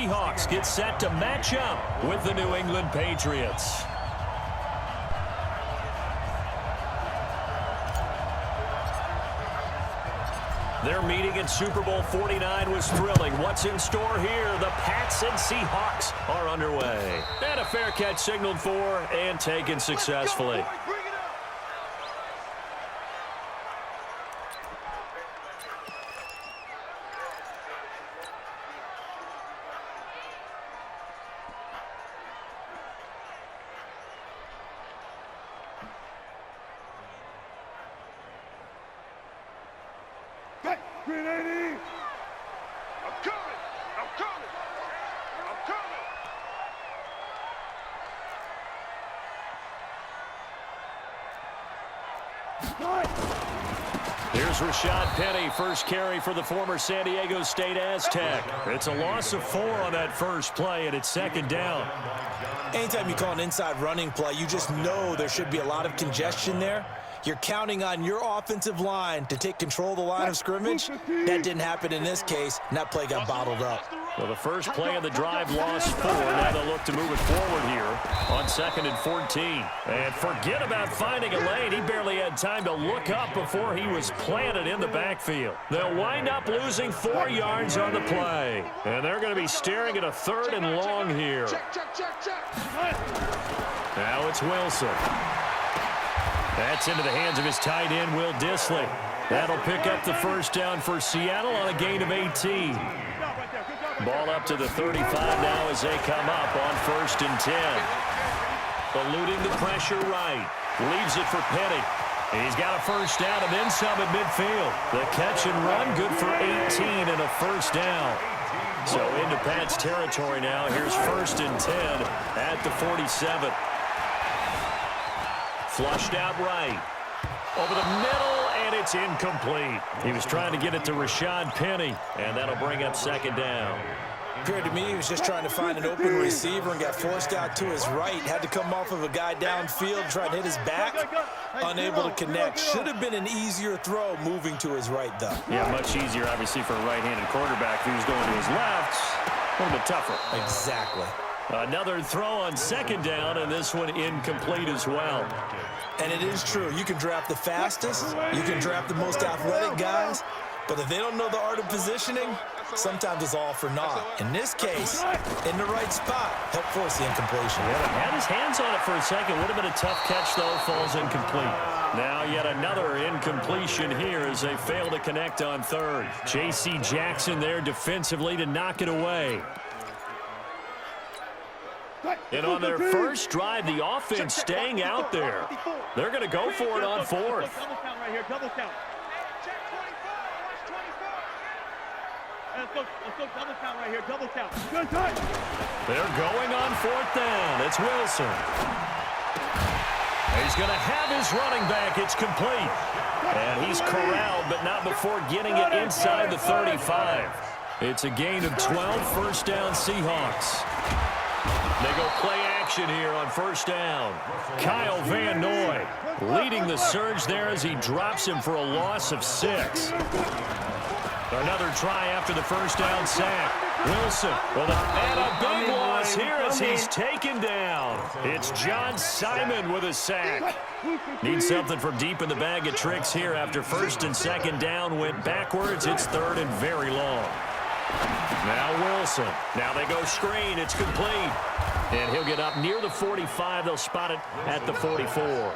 Seahawks get set to match up with the New England Patriots. Their meeting in Super Bowl 49 was thrilling. What's in store here? The Pats and Seahawks are underway. And a fair catch signaled for and taken successfully. Green 80! I'm coming! I'm coming! I'm coming! Here's Rashad Penny, first carry for the former San Diego State Aztec. It's a loss of 4 on that first play, and it's second down. Anytime you call an inside running play, you just know there should be a lot of congestion there. You're counting on your offensive line to take control of the line of scrimmage. That didn't happen in this case, and that play got bottled up. Well, the first play of the drive lost 4. Now they'll look to move it forward here on 2nd and 14. And forget about finding a lane. He barely had time to look up before he was planted in the backfield. They'll wind up losing 4 yards on the play. And they're going to be staring at a 3rd and long here. Now it's Wilson. That's into the hands of his tight end, Will Dissly. That'll pick up the first down for Seattle on a gain of 18. Ball up to the 35 now as they come up on 1st and 10. Eluding the pressure right. Leaves it for Penny. He's got a first down and then some at midfield. The catch and run good for 18 and a first down. So into Pat's territory now. Here's 1st and 10 at the 47. Flushed out right. Over the middle, and it's incomplete. He was trying to get it to Rashad Penny, and that'll bring up 2nd down. Appeared to me he was just trying to find an open receiver and got forced out to his right. Had to come off of a guy downfield, trying to hit his back. Unable to connect. Should have been an easier throw moving to his right, though. Yeah, much easier, obviously, for a right-handed quarterback. If he was going to his left, a little bit tougher. Exactly. Another throw on 2nd down, and this one incomplete as well. And it is true. You can draft the fastest. You can draft the most athletic guys. But if they don't know the art of positioning, sometimes it's all for naught. In this case, in the right spot, helped force the incompletion. Yeah, had his hands on it for a second. Would have been a tough catch, though. Falls incomplete. Now yet another incompletion here as they fail to connect on 3rd. J.C. Jackson there defensively to knock it away. And on their first drive, the offense staying out there. They're going to go for it on 4th. Double count right here, double count. Check 24. Let's go double count right here, double count. Good time. They're going on 4th down. It's Wilson. He's going to have his running back. It's complete. And he's corralled, but not before getting it inside the 35. It's a gain of 12, first down Seahawks. They go play action here on 1st down. Kyle Van Noy leading the surge there as he drops him for a loss of 6. Another try after the first down sack. Wilson, and a big loss here as he's taken down. It's John Simon with a sack. Needs something from deep in the bag of tricks here after 1st and 2nd down went backwards. It's 3rd and very long. Now Wilson. Now they go screen. It's complete. And he'll get up near the 45. They'll spot it at the 44.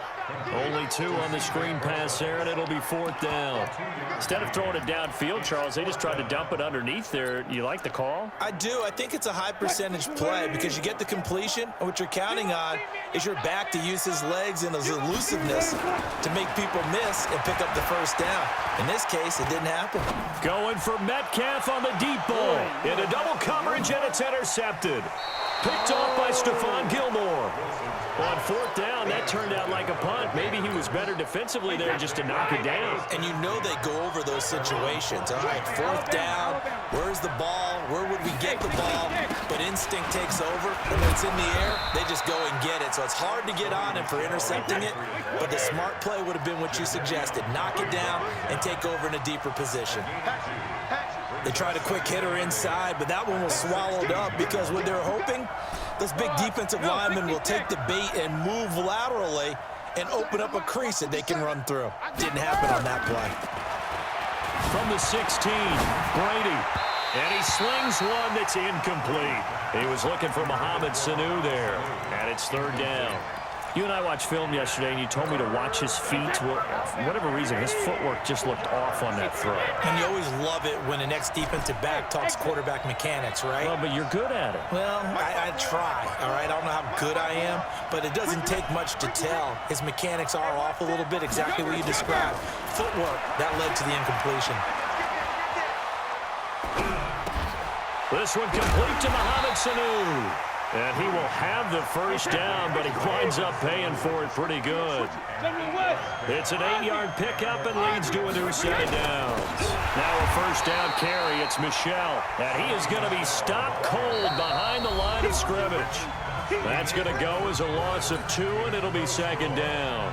Only 2 on the screen pass there, and it'll be 4th down. Instead of throwing it downfield, Charles, they just tried to dump it underneath there. You like the call? I do. I think it's a high percentage play because you get the completion, and what you're counting on is your back to use his legs and his elusiveness to make people miss and pick up the first down. In this case, it didn't happen. Going for Metcalf on the deep ball. Into double coverage, and it's intercepted. Picked off by Stephon Gilmore. On 4th down, that turned out like a punt. Maybe he was better defensively there just to knock it down. And you know they go over those situations. All right, 4th down, where's the ball? Where would we get the ball? But instinct takes over, and when it's in the air, they just go and get it. So it's hard to get on him for intercepting it, but the smart play would have been what you suggested. Knock it down and take over in a deeper position. They tried a quick hitter inside, but that one was swallowed up because what they're hoping, those big defensive linemen will take the bait and move laterally and open up a crease that they can run through. Didn't happen on that play. From the 16, Brady. And he slings one that's incomplete. He was looking for Mohamed Sanu there, and it's third down. You and I watched film yesterday, and you told me to watch his feet. Well, for whatever reason, his footwork just looked off on that throw. And you always love it when the next defensive back talks quarterback mechanics, right? Well, but you're good at it. Well, I try, all right? I don't know how good I am, but it doesn't take much to tell. His mechanics are off a little bit, exactly what you described. Footwork, that led to the incompletion. This one complete to Mohamed Sanu. And he will have the first down, but he winds up paying for it pretty good. It's an 8-yard pickup and leads to a new set of downs. Now a first down carry. It's Michel. And he is going to be stopped cold behind the line of scrimmage. That's going to go as a loss of 2, and it'll be second down.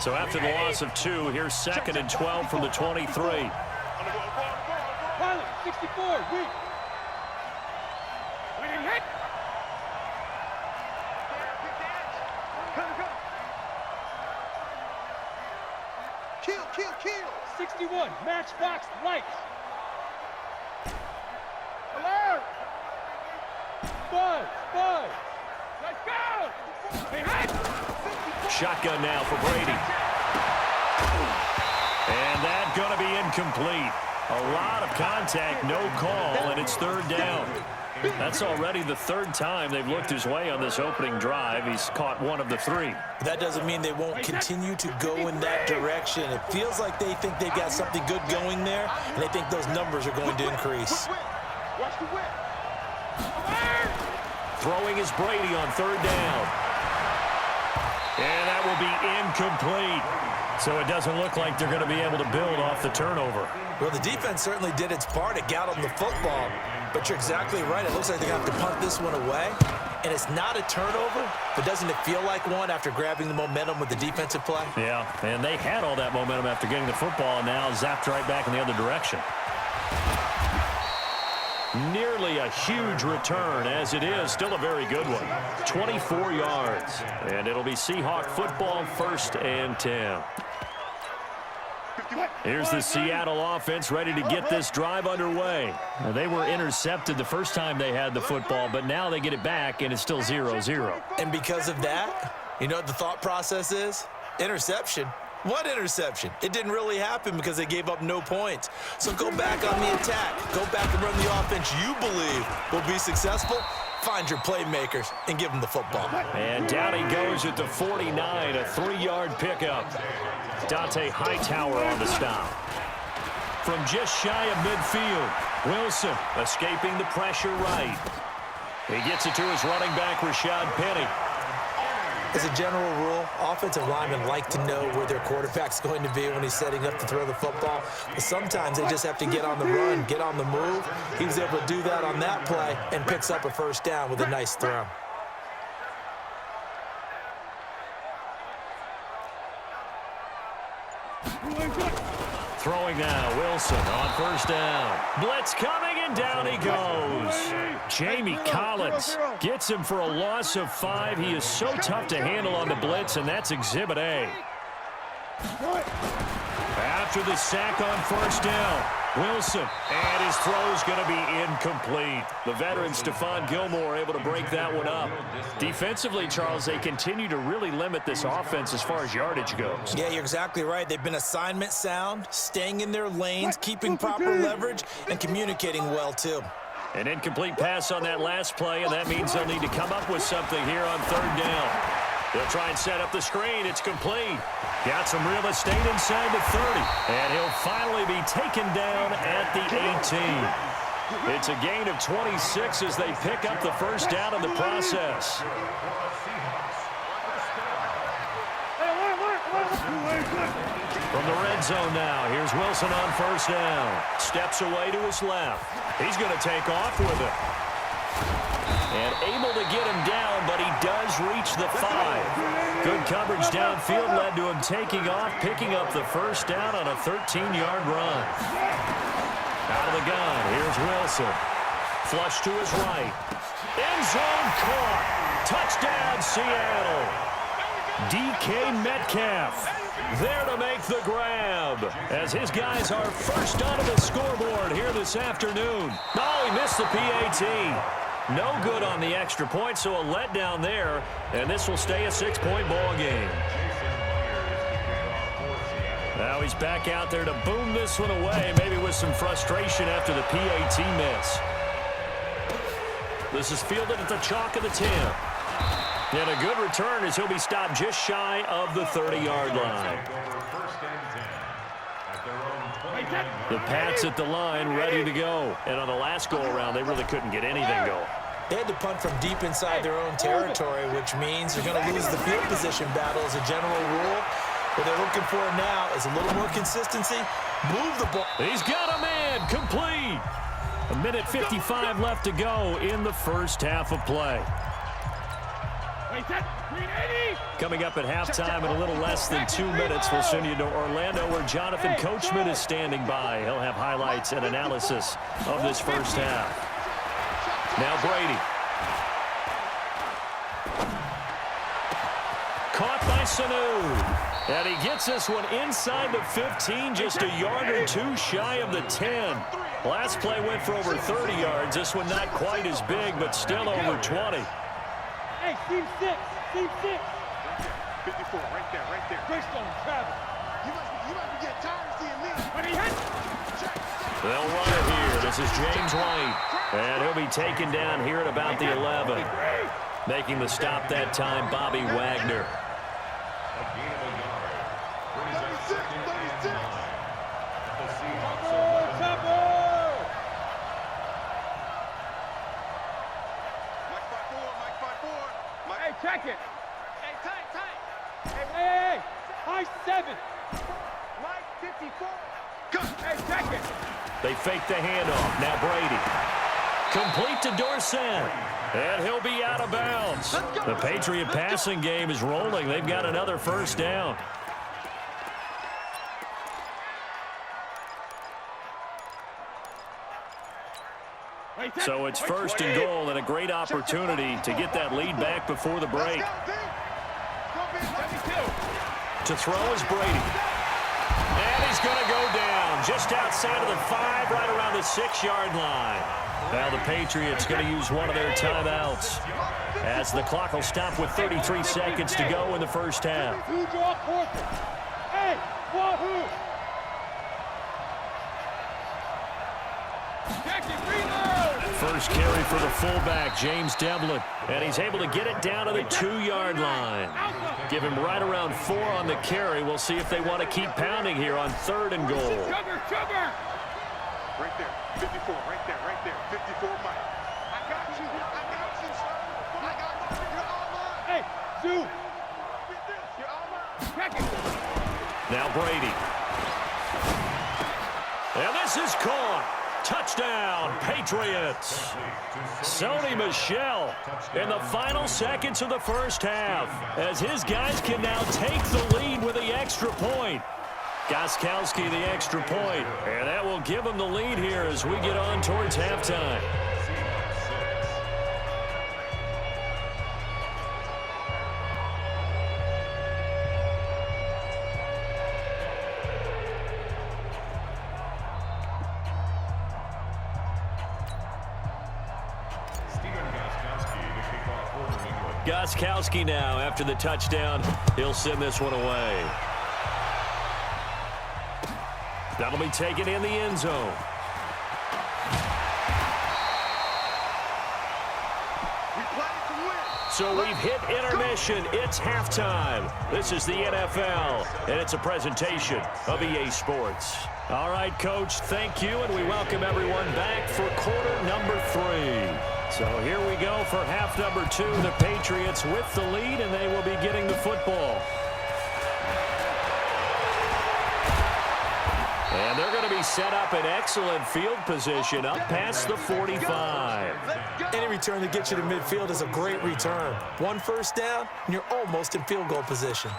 So after the loss of 2, here's 2nd and 12 from the 23. 64, weak. Kill. 61, matchbox lights. Alert. Buzz. Let's go. Hey, Shotgun now for Brady. And that's going to be incomplete. A lot of contact, no call, and it's third down. That's already the 3rd time they've looked his way on this opening drive. He's caught 1 of the 3. That doesn't mean they won't continue to go in that direction. It feels like they think they've got something good going there, and they think those numbers are going to increase. Throwing is Brady on 3rd down. And that will be incomplete. So it doesn't look like they're going to be able to build off the turnover. Well, the defense certainly did its part. It got them the football. But you're exactly right. It looks like they're going to have to punt this one away. And it's not a turnover, but doesn't it feel like one after grabbing the momentum with the defensive play? Yeah, and they had all that momentum after getting the football, and now zapped right back in the other direction. Nearly a huge return, as it is still a very good one. 24 yards, and it'll be Seahawk football, 1st and 10. Here's the Seattle offense ready to get this drive underway. Now, they were intercepted the first time they had the football, but now they get it back, and it's still 0-0. And because of that, you know what the thought process is? Interception. What interception? It didn't really happen because they gave up no points. So go back on the attack. Go back and run the offense you believe will be successful. Find your playmakers and give them the football. And down he goes at the 49, a 3-yard pickup. Dante Hightower on the stop. From just shy of midfield, Wilson escaping the pressure right. He gets it to his running back, Rashad Penny. As a general rule, offensive linemen like to know where their quarterback's going to be when he's setting up to throw the football. But sometimes they just have to get on the run, get on the move. He was able to do that on that play and picks up a first down with a nice throw. Throwing now, Wilson on 1st down. Blitz coming, and down he goes. Jamie Collins gets him for a loss of 5. He is so tough to handle on the blitz, and that's Exhibit A. After the sack on 1st down, Wilson, and his throw's going to be incomplete. The veteran Stephon Gilmore able to break that one up. Defensively, Charles, they continue to really limit this offense as far as yardage goes. Yeah, you're exactly right. They've been assignment sound, staying in their lanes, keeping proper leverage, and communicating well, too. An incomplete pass on that last play, and that means they'll need to come up with something here on 3rd down. They'll try and set up the screen. It's complete. Got some real estate inside the 30. And he'll finally be taken down at the 18. It's a gain of 26 as they pick up the first down in the process. From the red zone now, here's Wilson on 1st down. Steps away to his left. He's going to take off with it. And able to get him down, but he does reach the 5. Good coverage downfield led to him taking off, picking up the first down on a 13-yard run. Out of the gun, here's Wilson. Flush to his right. End zone caught. Touchdown, Seattle. DK Metcalf there to make the grab as his guys are first onto the scoreboard here this afternoon. Oh, he missed the PAT. No good on the extra point, so a letdown there, and this will stay a 6-point ball game. Now he's back out there to boom this one away, maybe with some frustration after the PAT miss. This is fielded at the chalk of the 10. And a good return as he'll be stopped just shy of the 30-yard line. The Pats at the line, ready to go. And on the last go-around, they really couldn't get anything going. They had to punt from deep inside their own territory, which means they're going to lose the field position battle as a general rule. What they're looking for now is a little more consistency. Move the ball. He's got a man, complete. 1:55 left to go in the first half of play. Coming up at halftime in a little less than 2 minutes, we'll send you to Orlando where Jonathan Coachman is standing by. He'll have highlights and analysis of this first half. Now Brady. Caught by Sanu. And he gets this one inside the 15, just a yard or two shy of the 10. Last play went for over 30 yards. This one not quite as big, but still over 20. Hey, team 6. Team 6. 54, right there. Greystone, travel. You might be getting tired of seeing me. But he hit. They'll run it here. This is James White. And he'll be taken down here at about the 11. Making the stop that time, Bobby Wagner. Check it. Hey, tight. Hey. High 7. Mike 54. Go. Hey, check it. They fake the handoff. Now Brady. Complete to Dorsett. And he'll be out of bounds. The Patriot passing game is rolling. They've got another first down. So it's first and goal, and a great opportunity to get that lead back before the break. To throw is Brady. And he's going to go down just outside of the 5, right around the 6-yard line. Now the Patriots going to use one of their timeouts as the clock will stop with 33 seconds to go in the first half. Hey, wahoo! First carry for the fullback, James Devlin. And he's able to get it down to the 2-yard line. Give him right around 4 on the carry. We'll see if they want to keep pounding here on 3rd and goal. Sugar! Right there, 54, right there. 54, Mike. I got you, sir. I got you. You're all mine. Hey, Sue. You're all mine. Check it. Now Brady. And this is caught. Touchdown, Patriots. Sony Michel in the final seconds of the first half as his guys can now take the lead with the extra point. Gostkowski the extra point, and that will give them the lead here as we get on towards halftime. Gostkowski now after the touchdown. He'll send this one away. That'll be taken in the end zone. So we've hit intermission. It's halftime. This is the NFL, and it's a presentation of EA Sports. All right, Coach, thank you, and we welcome everyone back for quarter number 3. So here we go for half number 2. The Patriots with the lead, and they will be getting the football. And they're going to be set up in excellent field position up past the 45. Any return that gets you to midfield is a great return. 1 first down, and you're almost in field goal position.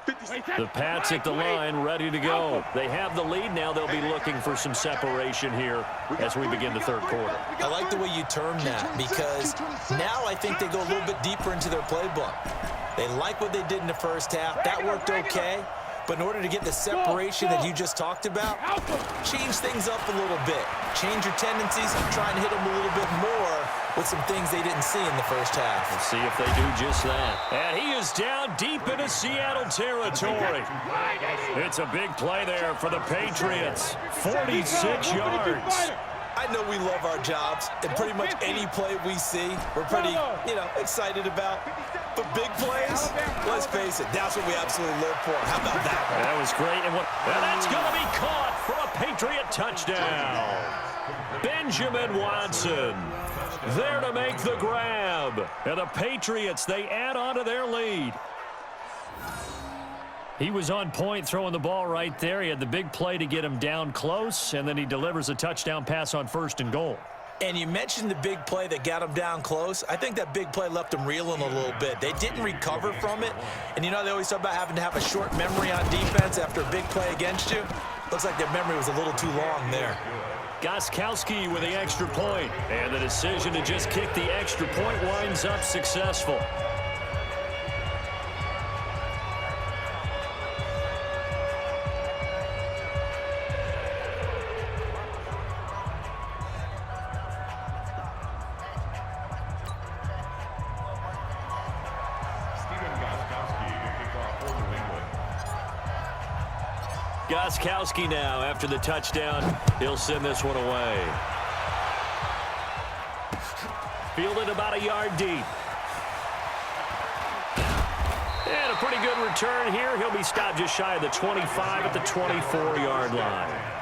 The Pats at the line, ready to go. They have the lead now. They'll be looking for some separation here as we begin the third quarter. I like the way you term that, because now I think they go a little bit deeper into their playbook. They like what they did in the first half. That worked okay. But in order to get the separation that you just talked about, change things up a little bit. Change your tendencies and try and hit them a little bit more with some things they didn't see in the first half. Let's see if they do just that. And he is down deep into Seattle territory. It's a big play there for the Patriots. 46 yards. I know we love our jobs, and pretty much any play we see, we're pretty, excited about. But big plays, let's face it, that's what we absolutely live for. How about that? That was great. And that's going to be caught for a Patriot touchdown. Benjamin Watson there to make the grab. And the Patriots, they add on to their lead. He was on point throwing the ball right there. He had the big play to get him down close, and then he delivers a touchdown pass on 1st and goal. And you mentioned the big play that got him down close. I think that big play left him reeling a little bit. They didn't recover from it. And they always talk about having to have a short memory on defense after a big play against you. Looks like their memory was a little too long there. Gostkowski with the extra point. And the decision to just kick the extra point winds up successful. Gostkowski now, after the touchdown, he'll send this one away. Fielded about a yard deep. And a pretty good return here. He'll be stopped just shy of the 25 at the 24-yard line.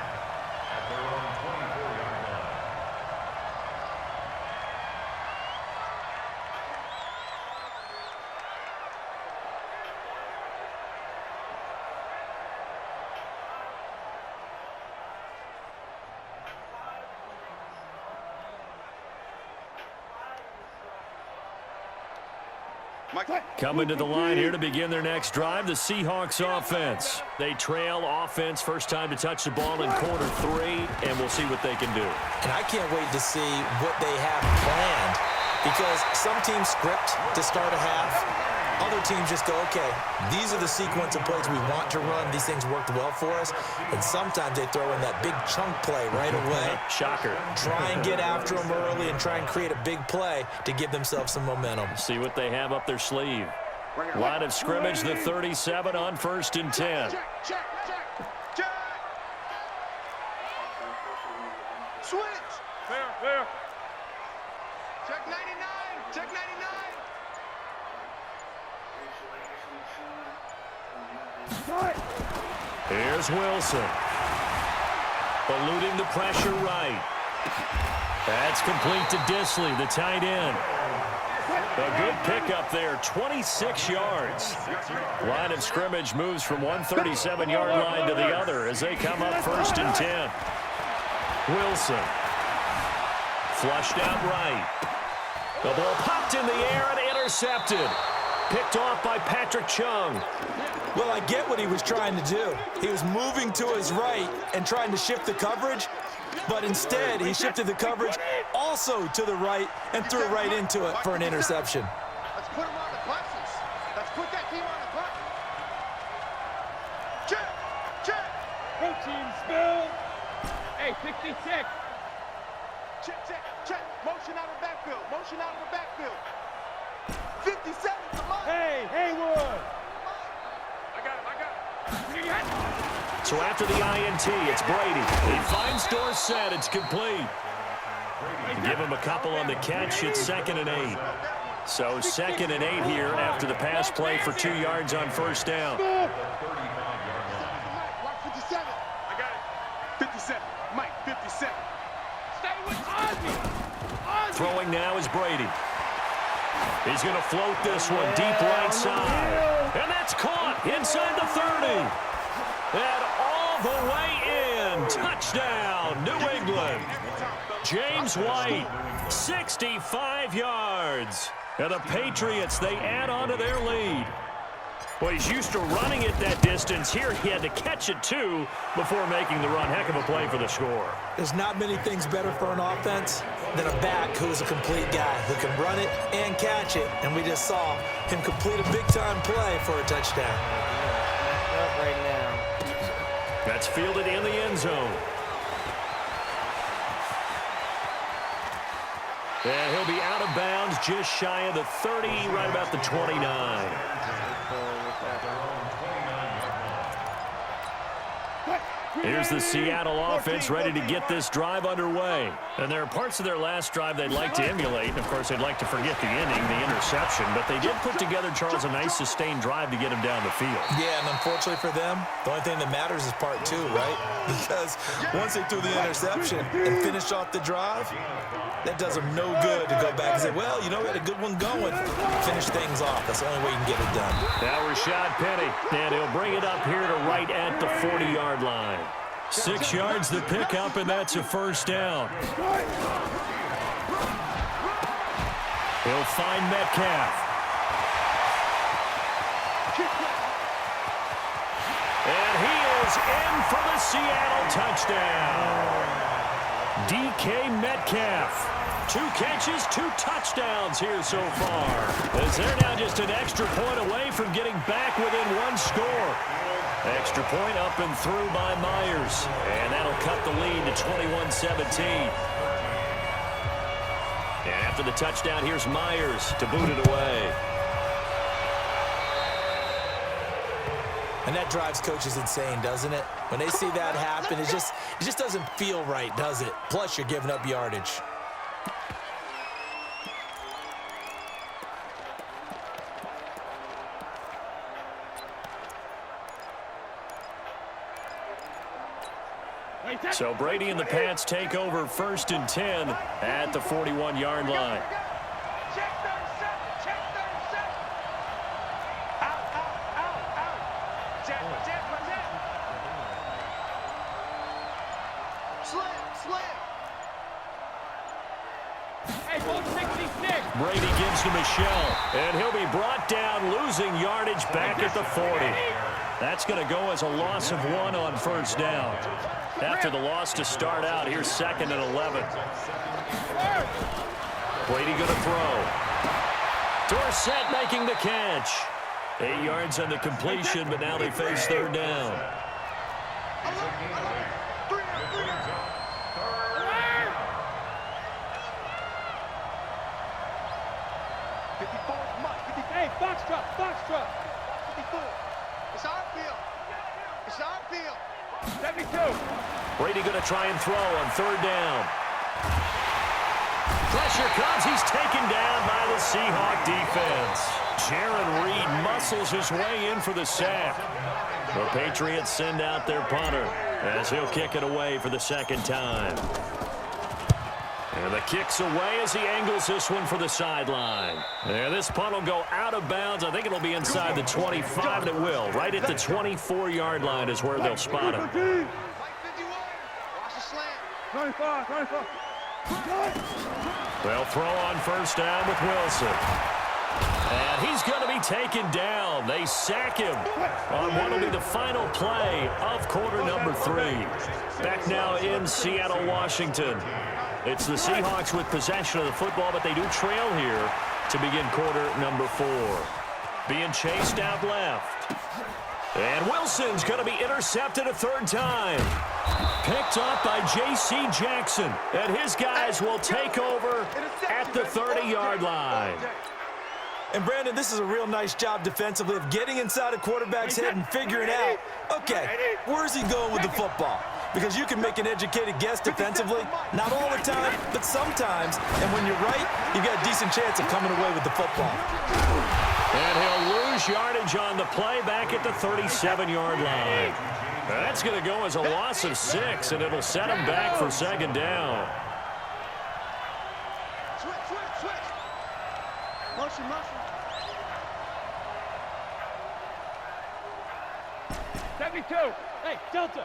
Coming to the line here to begin their next drive, the Seahawks offense. They trail offense, first time to touch the ball in quarter 3, and we'll see what they can do. And I can't wait to see what they have planned, because some teams script to start a half. Other teams just go, okay, these are the sequence of plays we want to run. These things worked well for us. And sometimes they throw in that big chunk play right away. Shocker. Try and get after them early and try and create a big play to give themselves some momentum. See what they have up their sleeve. Line of scrimmage, the 37 on 1st and 10. Check. Switch. Fair. Check 99. Check 99. Here's Wilson. Eluding the pressure right. That's complete to Disley, the tight end. A good pickup there, 26 yards. Line of scrimmage moves from one 37-yard line to the other as they come up 1st and 10. Wilson. Flushed out right. The ball popped in the air and intercepted. Picked off by Patrick Chung. Well, I get what he was trying to do. He was moving to his right and trying to shift the coverage, but instead he shifted the coverage also to the right and threw right into it for an interception. Let's put him on the buses. Let's put that team on the bus. Check. Go team, Spill. Hey, 66. Check. Motion out of the backfield. 57 to Mike. Hey, Haywood. I got him. So after the INT, it's Brady. He finds Dorsett. It's complete. Give him a couple on the catch. It's 2nd and 8. So 2nd and 8 here after the pass play for 2 yards on 1st down. Watch 57. I got it. 57. Mike, 57. Stay with Ozzy. Throwing now is Brady. He's going to float this one deep right side. And that's caught inside the 30. And all the way in. Touchdown, New England. James White, 65 yards. And the Patriots, they add on to their lead. Well, he's used to running it that distance. Here he had to catch it, too, before making the run. Heck of a play for the score. There's not many things better for an offense than a back who is a complete guy who can run it and catch it. And we just saw him complete a big-time play for a touchdown. Up right now. That's fielded in the end zone. And he'll be out of bounds just shy of the 30, right about the 29. Here's the Seattle offense ready to get this drive underway. And there are parts of their last drive they'd like to emulate. And, of course, they'd like to forget the inning, the interception. But they did put together, Charles, a nice sustained drive to get him down the field. Yeah, and unfortunately for them, the only thing that matters is part two, right? Because once they threw the interception and finished off the drive, that does them no good to go back and say, well, you know, we had a good one going. Finish things off. That's the only way you can get it done. Now Rashad Penny, and he'll bring it up here to right at the 40-yard line. 6 yards the pickup, and that's a first down. He'll find Metcalf. And he is in for the Seattle touchdown. DK Metcalf. 2 catches, 2 touchdowns here so far. As they're now just an extra point away from getting back within 1 score. Extra point up and through by Myers. And that'll cut the lead to 21-17. And after the touchdown, here's Myers to boot it away. And that drives coaches insane, doesn't it? When they see that happen, it just doesn't feel right, does it? Plus, you're giving up yardage. So Brady and the Pats take over 1st and 10 at the 41-yard line. Check 37. Check 37. Out. Check. Slam. Hey, ball 66. Brady gives to Michelle, and he'll be brought down, losing yardage back at the 40. That's going to go as a loss of 1 on 1st down. After the loss to start out, here's 2nd and 11. Brady going to throw. Dorsett making the catch. 8 yards on the completion, but now they face 3rd down. 54 is Mike. Hey, Foxtrot. 54. It's our field. 72. Brady going to try and throw on 3rd down. Pressure comes. He's taken down by the Seahawk defense. Jaron Reed muscles his way in for the sack. The Patriots send out their punter as he'll kick it away for the 2nd time. And the kick's away as he angles this one for the sideline. And this punt will go out of bounds. I think it'll be inside the 25, and it will. Right at the 24-yard line is where they'll spot him. Mike 51. Watch the slant. 25. They'll throw on 1st down with Wilson. And he's going to be taken down. They sack him on what will be the final play of quarter number 3. Back now in Seattle, Washington. It's the Seahawks with possession of the football, but they do trail here to begin quarter number 4. Being chased out left. And Wilson's going to be intercepted a 3rd time. Picked up by J.C. Jackson. And his guys will take over at the 30-yard line. And, Brandon, this is a real nice job defensively of getting inside a quarterback's head and figuring out, okay, where's he going with the football? Because you can make an educated guess defensively, not all the time, but sometimes. And when you're right, you've got a decent chance of coming away with the football. And he'll lose yardage on the play back at the 37-yard line. That's going to go as a loss of 6, and it'll set him back for 2nd down. Switch. Motion. 72. Hey, Delta.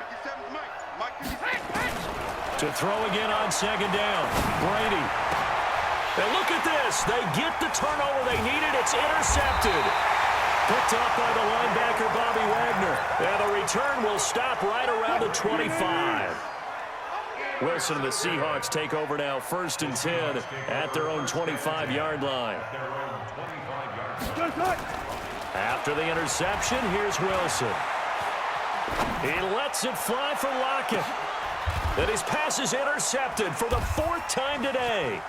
57 is Mike 57. To throw again on 2nd down. Brady. And look at this. They get the turnover they needed. It's intercepted. Picked up by the linebacker, Bobby Wagner. And the return will stop right around the 25. Wilson and the Seahawks take over now, 1st and 10 at their own 25-yard line. After the interception, here's Wilson. He lets it fly for Lockett. And his pass is intercepted for the 4th time today.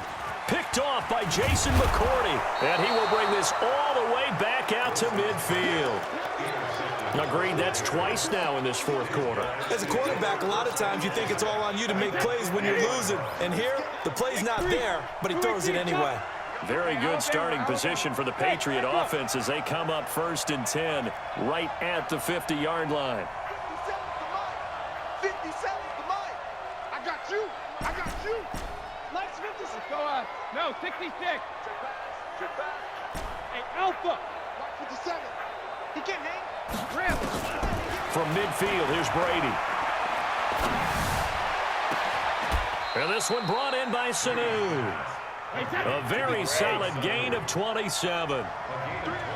Picked off by Jason McCourty. And he will bring this all the way back out to midfield. Agreed, that's twice now in this 4th quarter. As a quarterback, a lot of times you think it's all on you to make plays when you're losing. And here, the play's not there, but he throws it anyway. Very good starting position for the Patriot offense as they come up 1st and 10 right at the 50-yard line. 57 to mine. I got you. I got you. Let's go, no, 66. Check back. Hey, Alpha. 57. He can't hang. Rim. From midfield, here's Brady. And this one brought in by Sanu. A very solid gain of 27.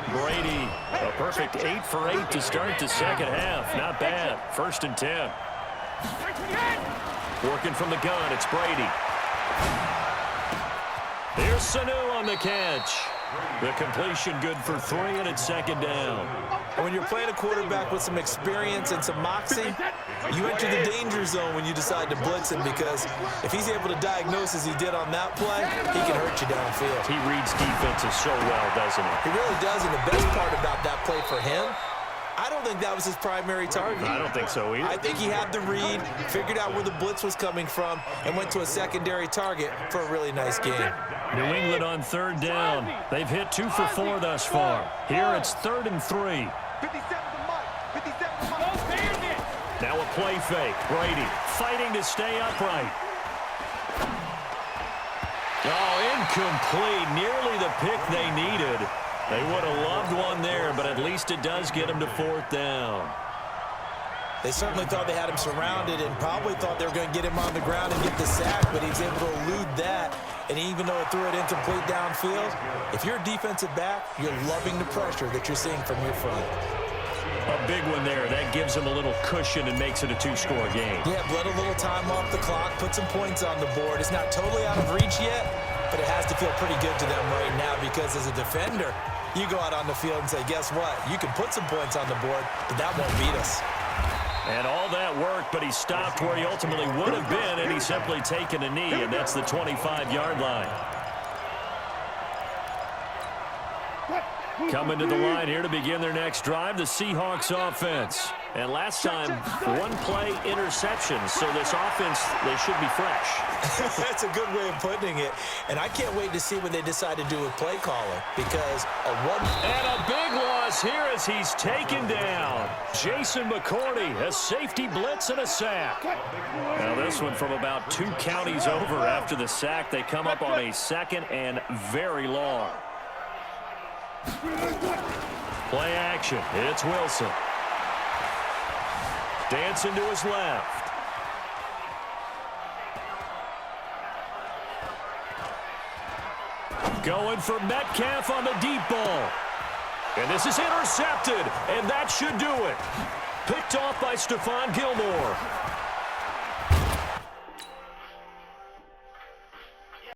Brady, a perfect 8 for 8 to start the second half. Not bad. 1st and 10. Working from the gun, it's Brady. Here's Sanu on the catch. The completion good for 3, and it's 2nd down. And when you're playing a quarterback with some experience and some moxie, you enter the danger zone when you decide to blitz him, because if he's able to diagnose as he did on that play, he can hurt you downfield. He reads defenses so well, doesn't he? He really does, and the best part about that play for him, I don't think that was his primary target. I don't think so either. I think he had the read, figured out where the blitz was coming from, and went to a secondary target for a really nice game. New England on 3rd down. They've hit 2 for 4 thus far. Here it's 3rd and 3. 57 to Mike. 57 to Mike. Now a play fake. Brady fighting to stay upright. Oh, incomplete. Nearly the pick they needed. They would have loved one there, but at least it does get them to 4th down. They certainly thought they had him surrounded and probably thought they were going to get him on the ground and get the sack, but he was able to elude that. And even though it threw it incomplete downfield, if you're a defensive back, you're loving the pressure that you're seeing from your front. A big one there. That gives them a little cushion and makes it a 2-score game. Yeah, bled a little time off the clock, put some points on the board. It's not totally out of reach yet, but it has to feel pretty good to them right now, because as a defender, you go out on the field and say, guess what? You can put some points on the board, but that won't beat us. And all that worked, but he stopped where he ultimately would have been, and he's simply taken a knee, and that's the 25-yard line. Coming to the line here to begin their next drive, the Seahawks offense. And last time, 1-play interception, so this offense, they should be fresh. That's a good way of putting it. And I can't wait to see what they decide to do with play calling, because And a big loss here as he's taken down. Jason McCourty, a safety blitz and a sack. Now this one from about 2 counties over after the sack. They come up on a 2nd and very long. Play action. It's Wilson. Dancing to his left. Going for Metcalf on the deep ball. And this is intercepted, and that should do it. Picked off by Stephon Gilmore.